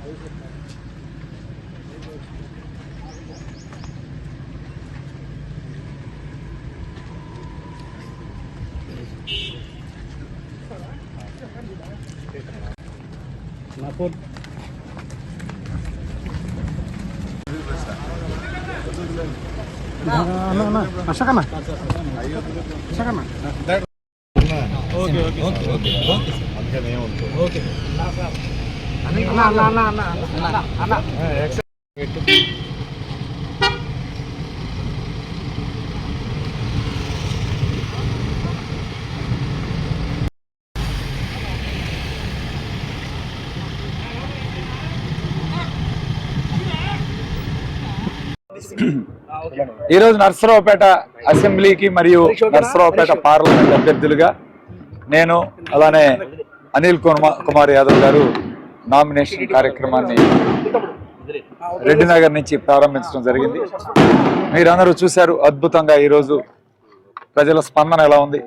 ఈ రోజు నర్సరావుపేట అసెంబ్లీకి మరియు నర్సరావుపేట పార్లమెంట్ అభ్యర్థులుగా నేను అలానే అనిల్ కుమార్ యాదవ్ గారు నామినేషన్ కార్యక్రమాన్ని రెడ్డి నగర్ నుంచి ప్రారంభించడం జరిగింది. మీరందరూ చూశారు అద్భుతంగా ఈరోజు ప్రజల స్పందన ఎలా ఉంది.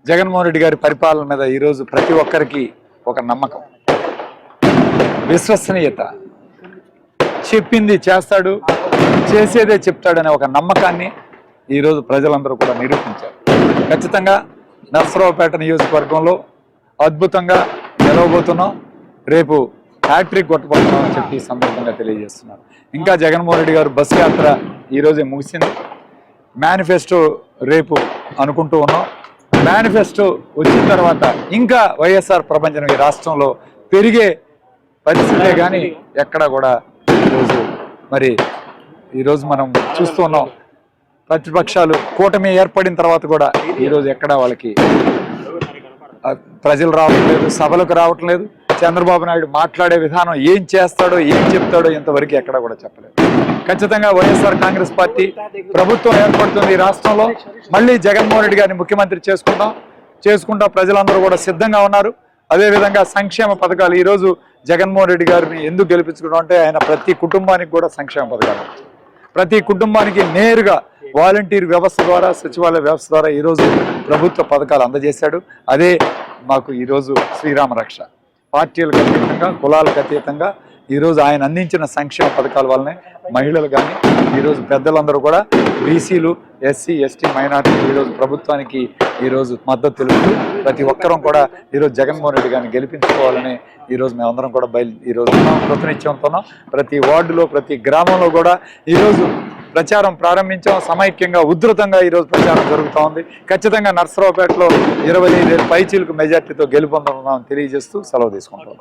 జగన్మోహన్ రెడ్డి గారి పరిపాలన మీద ఈరోజు ప్రతి ఒక్కరికి ఒక నమ్మకం, విశ్వసనీయత, చెప్పింది చేస్తాడు, చేసేదే చెప్తాడనే ఒక నమ్మకాన్ని ఈరోజు ప్రజలందరూ కూడా నిరూపించారు. ఖచ్చితంగా నర్సరావుపేట నియోజకవర్గంలో అద్భుతంగా గెలవబోతున్నాం, రేపు హ్యాట్రిక్ కొట్టబోతున్నాం అని చెప్పి ఈ సందర్భంగా తెలియజేస్తున్నారు. ఇంకా జగన్మోహన్ రెడ్డి గారు బస్సు యాత్ర ఈరోజే ముగిసింది. మేనిఫెస్టో రేపు అనుకుంటూ ఉన్నాం. మేనిఫెస్టో వచ్చిన తర్వాత ఇంకా వైఎస్ఆర్ ప్రపంచం ఈ రాష్ట్రంలో పెరిగే పరిస్థితే కానీ ఎక్కడా కూడా ఈరోజు మనం చూస్తూ ఉన్నాం. ప్రతిపక్షాలు కూటమి ఏర్పడిన తర్వాత కూడా ఈరోజు ఎక్కడా వాళ్ళకి ప్రజలు రావటం లేదు, సభలకు రావటం లేదు. చంద్రబాబు నాయుడు మాట్లాడే విధానం, ఏం చేస్తాడో ఏం చెప్తాడో ఇంతవరకు ఎక్కడా కూడా చెప్పలేదు. ఖచ్చితంగా వైఎస్ఆర్ కాంగ్రెస్ పార్టీ ప్రభుత్వం ఏర్పడుతుంది ఈ రాష్ట్రంలో. మళ్ళీ జగన్మోహన్ రెడ్డి గారిని ముఖ్యమంత్రి చేసుకుంటా ప్రజలందరూ కూడా సిద్ధంగా ఉన్నారు. అదేవిధంగా సంక్షేమ పథకాలు ఈరోజు జగన్మోహన్ రెడ్డి గారిని ఎందుకు గెలిపించుకోవడం అంటే ఆయన ప్రతి కుటుంబానికి కూడా సంక్షేమ పథకాలు, ప్రతి కుటుంబానికి నేరుగా వాలంటీర్ వ్యవస్థ ద్వారా, సచివాలయ వ్యవస్థ ద్వారా ఈరోజు ప్రభుత్వ పథకాలు అందజేశాడు. అదే మాకు ఈరోజు శ్రీరామ రక్ష. పార్టీలకు అతీతంగా, కులాలకు అతీతంగా ఈరోజు ఆయన అందించిన సంక్షేమ పథకాల వల్లనే మహిళలు కానీ ఈరోజు పెద్దలందరూ కూడా, బీసీలు, ఎస్సీ, ఎస్టీ, మైనార్టీలు ఈరోజు ప్రభుత్వానికి ఈరోజు మద్దతు తెలుపుతూ ప్రతి ఒక్కరం కూడా ఈరోజు జగన్మోహన్ రెడ్డి గారిని గెలిపించుకోవాలని ఈరోజు మేమందరం కూడా ఈరోజు కృతనిశ్చయంతో ప్రతి వార్డులో, ప్రతి గ్రామంలో కూడా ఈరోజు ప్రచారం ప్రారంభించాం. సమైక్యంగా ఉధృతంగా ఈరోజు ప్రచారం జరుగుతూ ఉంది. ఖచ్చితంగా నర్సరావుపేటలో 25,000 పైచీలకు మెజార్టీతో గెలుపొందుతున్నామని తెలియజేస్తూ సెలవు తీసుకుంటాం.